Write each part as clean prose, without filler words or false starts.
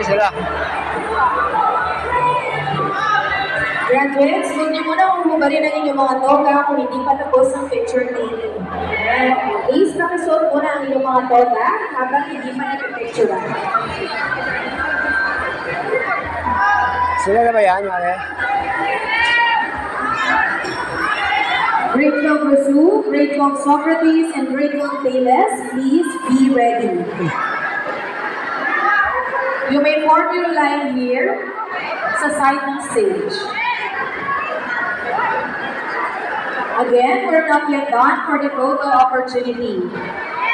Sila. Graduates, huwag niyo muna umubarin ang inyong mga toga kung hindi pa tapos ang picture taking. Please, nakisuot muna ang inyong mga toga habang hindi pa nag-picturean. Sila na ba yan, Mare? Grade 12 Rasu, Grade 12 Socrates, and Grade 12 Teles, please be ready. You may form your line here sa side ng stage. Again, we're not yet done for the photo opportunity.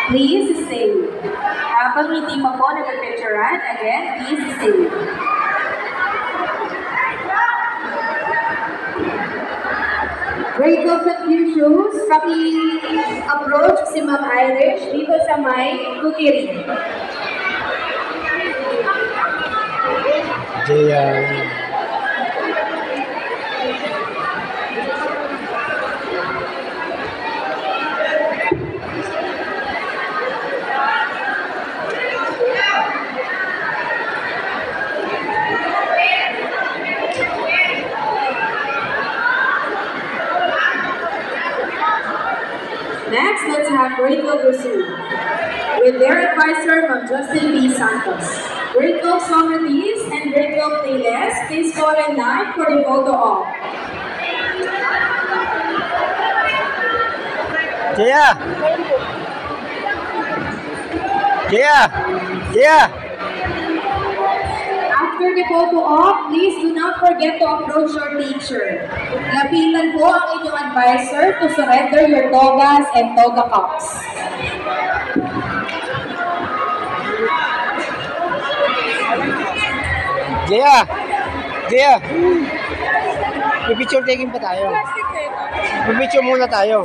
Please stay. Habang hindi pa po nag-picturean, again, please stay. Grade 12 Confucius, paki-approach si Ma'am Irish dito sa may cookery. Next, let's have Grade 12 Rasu with their advisor, Ma'am Justin B. Santos. Grade 12 Socrates and Grade 12 Teles, please fall in line for the photo op. Jaya! Jaya! Jaya! After the photo op, please do not forget to approach your teacher. Lapitan po ang inyong advisor to surrender your togas and toga cups. Jaya! Jaya! Pipicture taking pa tayo. Pipicture muna tayo.